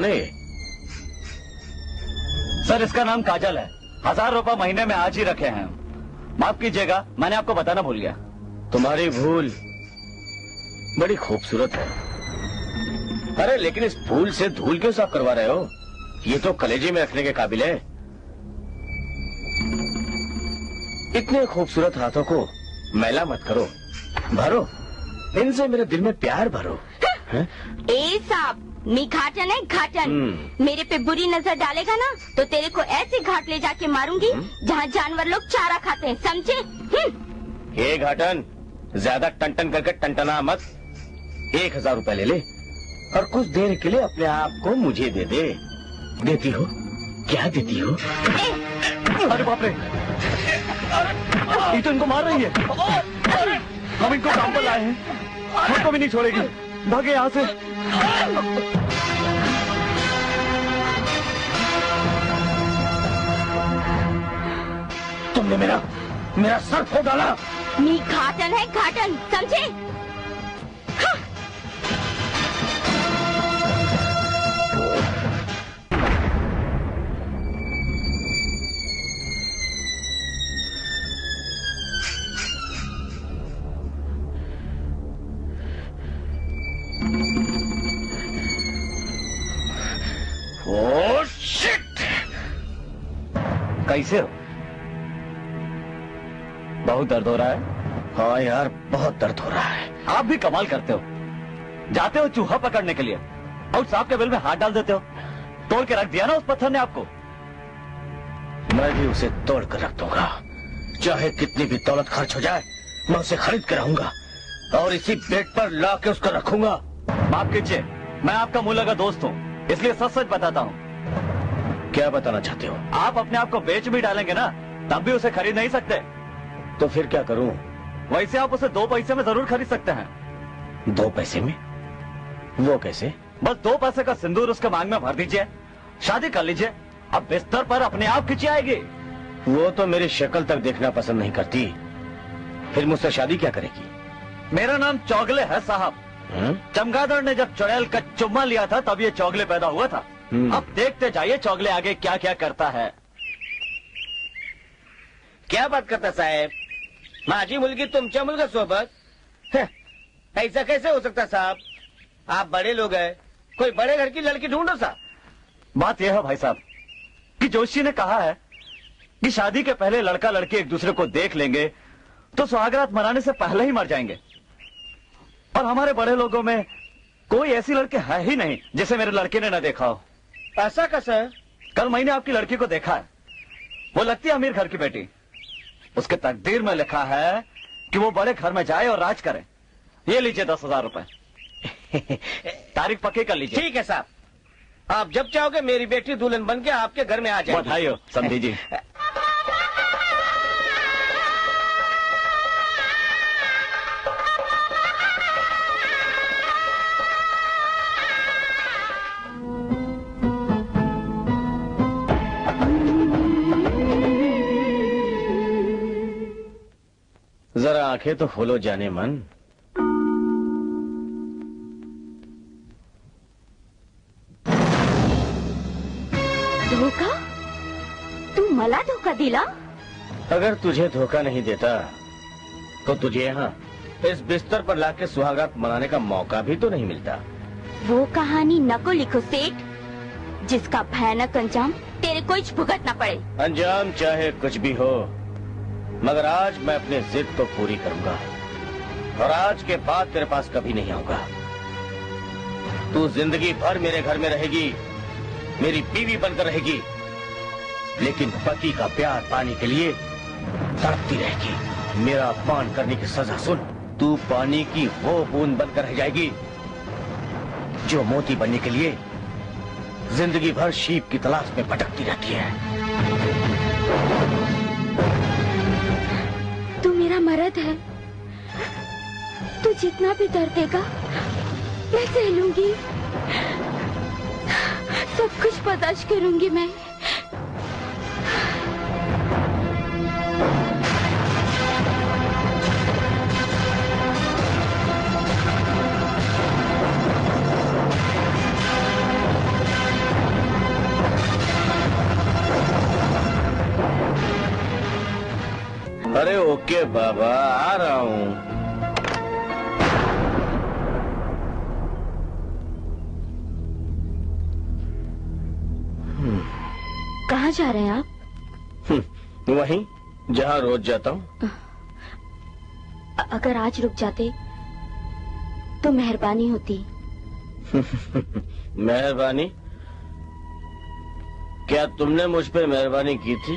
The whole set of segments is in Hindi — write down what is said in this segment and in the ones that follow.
कौन है? सर इसका नाम काजल है। 1000 रुपए महीने में आज ही रखे हैं। माफ कीजिएगा, मैंने आपको बताना भूल गया। तुम्हारी भूल बड़ी खूबसूरत है। अरे लेकिन इस फूल से धूल क्यों साफ करवा रहे हो? ये तो कलेजे में रखने के काबिल है। इतने खूबसूरत हाथों को मैला मत करो, भरो इनसे मेरे दिल में प्यार भरो। ए साहब, मी घाटन है घाटन। मेरे पे बुरी नजर डालेगा ना तो तेरे को ऐसे घाट ले जाके मारूंगी जहाँ जानवर लोग चारा खाते हैं, समझे? हे घाटन, ज्यादा टन करके टनटना मत। 1000 रुपए ले ले और कुछ देर के लिए अपने आप को मुझे दे दे। देती हो? क्या देती हो? अरे बाप रे, ये तो इनको मार रही है। हम इनको काम पर लाए हैं, हमको भी नहीं छोड़ेगी। भागे यहाँ से। तुमने मेरा सर फोड़ डाला। मी घाटन है घाटन, समझे? हाँ। Oh shit! कैसे हो? बहुत दर्द हो रहा है? हाँ यार, बहुत दर्द हो रहा है। आप भी कमाल करते हो। जाते हो चूहा पकड़ने के लिए और सांप के बिल में हाथ डाल देते हो। तोड़ के रख दिया ना उस पत्थर ने आपको। मैं भी उसे तोड़ कर रख दूंगा, चाहे कितनी भी दौलत खर्च हो जाए। मैं उसे खरीद कर रहूंगा और इसी बेड पर ला के उसको रखूंगा। माफ कीजिए, मैं आपका मुल्ला का दोस्त हूँ, इसलिए सच सच बताता हूँ। क्या बताना चाहते हो? आप अपने आप को बेच भी डालेंगे ना तब भी उसे खरीद नहीं सकते। तो फिर क्या करूं? वैसे आप उसे 2 पैसे में जरूर खरीद सकते हैं। 2 पैसे में? वो कैसे? बस 2 पैसे का सिंदूर उसके मांग में भर दीजिए, शादी कर लीजिए। अब बिस्तर पर अपने आप खिंची आएगी। वो तो मेरी शक्ल तक देखना पसंद नहीं करती, फिर मुझसे शादी क्या करेगी? मेरा नाम चौगले है साहब। चमगादड़ ने जब चुड़ैल का चुम्मा लिया था तब ये चौगले पैदा हुआ था। अब देखते जाइए चौगले आगे क्या क्या करता है। क्या बात करता साहेब? माझी मुलगी तुमच्या मुलगा सोबत? ऐसा कैसे हो सकता साहब? आप बड़े लोग हैं, कोई बड़े घर की लड़की ढूंढो साहब। बात यह है भाई साहब कि जोशी ने कहा है कि शादी के पहले लड़का लड़की एक दूसरे को देख लेंगे तो सुहागरात मनाने से पहले ही मर जाएंगे। और हमारे बड़े लोगों में कोई ऐसी लड़की है ही नहीं जिसे मेरे लड़के ने न देखा हो। ऐसा कैसा है? कल मैंने आपकी लड़की को देखा है, वो लगती है अमीर घर की बेटी। उसके तकदीर में लिखा है कि वो बड़े घर में जाए और राज करे। ये लीजिए 10,000 रुपए। तारीख पक्की कर लीजिए। ठीक है साहब, आप जब चाहोगे मेरी बेटी दुल्हन बन के आपके घर में आ जाएगी। बधाई हो समधी जी। जरा आंखें तो खोलो जाने मन। धोखा? तू मला धोखा दिला? अगर तुझे धोखा नहीं देता तो तुझे यहाँ इस बिस्तर पर लाके सुहागरात मनाने का मौका भी तो नहीं मिलता। वो कहानी नको लिखो सेठ, जिसका भयानक अंजाम तेरे को ही भुगतना पड़े। अंजाम चाहे कुछ भी हो, मगर आज मैं अपने जिद को पूरी करूंगा और आज के बाद तेरे पास कभी नहीं आऊंगा। तू जिंदगी भर मेरे घर में रहेगी, मेरी बीवी बनकर रहेगी, लेकिन पति का प्यार पाने के लिए तड़पती रहेगी। मेरा अपमान करने की सजा सुन। तू पानी की वो बूंद बनकर रह जाएगी जो मोती बनने के लिए जिंदगी भर शीप की तलाश में भटकती रहती है। तू मेरा मर्द है, तू जितना भी दर्द देगा मैं सह लूंगी, सब कुछ बर्दाश्त करूंगी मैं। ओके बाबा, आ रहा हूँ। कहाँ जा रहे हैं आप? वहीं जहाँ रोज जाता हूँ। अगर आज रुक जाते तो मेहरबानी होती। मेहरबानी? क्या तुमने मुझ पे मेहरबानी की थी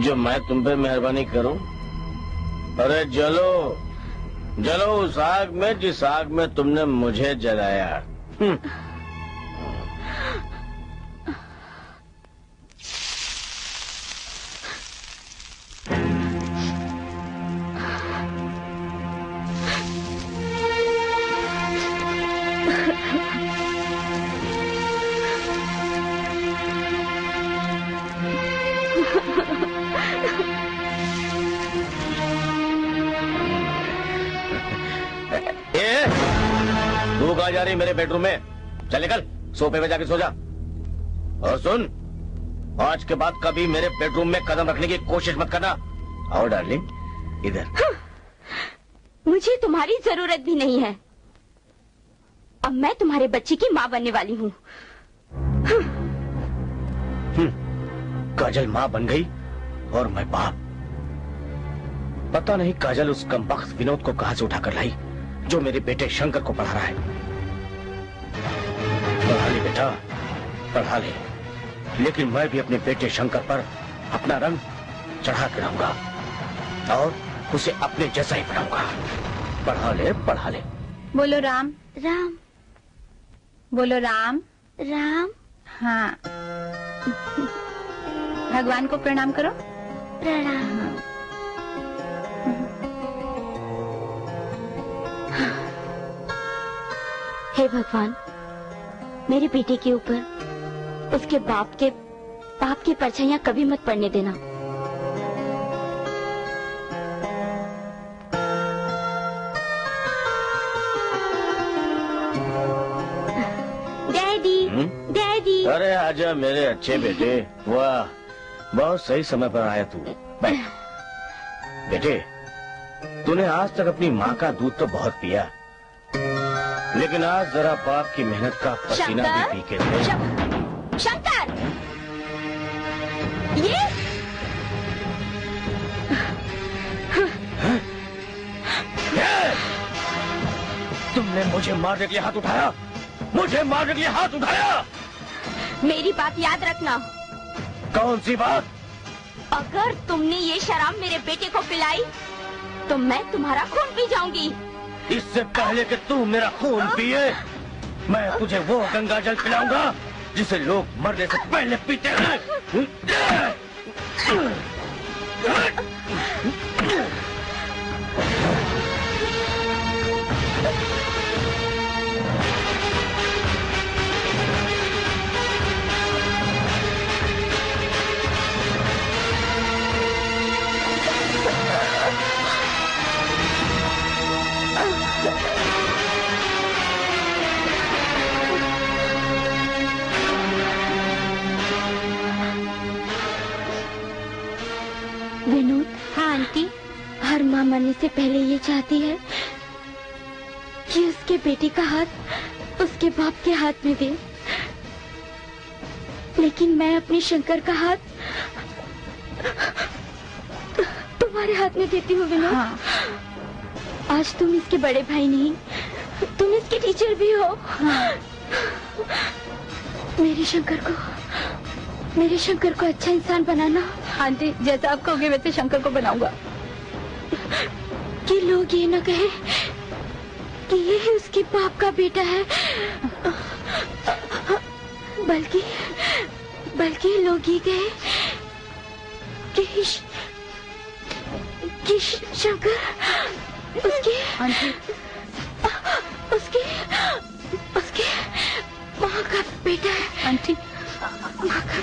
जो मैं तुम पे मेहरबानी करूं? अरे जलो जलो उस आग में जिस आग में तुमने मुझे जलाया। तू कहाँ जा रही मेरे बेडरूम में? चल निकल, सोफे पे जाके सो जा। और सुन, आज के बाद कभी मेरे बेडरूम में कदम रखने की कोशिश मत करना। आओ डार्लिंग, इधर। मुझे तुम्हारी जरूरत भी नहीं है। अब मैं तुम्हारे बच्चे की माँ बनने वाली हूँ। काजल माँ बन गई और मैं बाप। पता नहीं काजल उस कमबख्त विनोद को कहां से उठाकर लाई जो मेरे बेटे शंकर को पढ़ा रहा है। पढ़ा ले बेटा, पढ़ा ले, लेकिन मैं भी अपने बेटे शंकर पर अपना रंग चढ़ा के रहूंगा और उसे अपने जैसा ही बनाऊंगा। पढ़ा ले, पढ़ा ले। बोलो राम राम। बोलो राम राम। हाँ। भगवान को प्रणाम करो। प्रणाम। हे भगवान, मेरे बेटे के ऊपर उसके बाप की परछाइयां कभी मत पड़ने देना। Daddy, daddy. अरे आजा मेरे अच्छे बेटे। वाह, बहुत सही समय पर आया तू। बैठ। बेटे, तूने आज तक अपनी माँ का दूध तो बहुत पिया, लेकिन आज जरा बाप की मेहनत का पसीना भी पी के दे। शंकर, ये तुमने मुझे मारने के लिए हाथ उठाया, मुझे मारने के लिए हाथ उठाया। मेरी बात याद रखना। कौन सी बात? अगर तुमने ये शराब मेरे बेटे को पिलाई तो मैं तुम्हारा खून पी जाऊंगी। इससे पहले कि तू मेरा खून पिए, मैं तुझे वो गंगा जल पिलाऊंगा जिसे लोग मरने से पहले पीते हैं। विनोद। हाँ आंटी। हर माँ मरने से पहले ये चाहती है कि उसके बेटे का हाथ उसके बाप के हाथ में दे, लेकिन मैं अपने शंकर का हाथ तुम्हारे हाथ में देती हूँ विनोद। हाँ। आज तुम इसके बड़े भाई नहीं, तुम इसके टीचर भी हो। हाँ। मेरे शंकर को अच्छा इंसान बनाना। आंटी, जैसा आप कहोगे वैसे शंकर को बनाऊंगा। कि लोग ये न कहे कि ये ही उसके बाप का बेटा है, बल्कि लोग ये कहे कि शंकर उसके माँ का बेटा है। आंटी, माँ का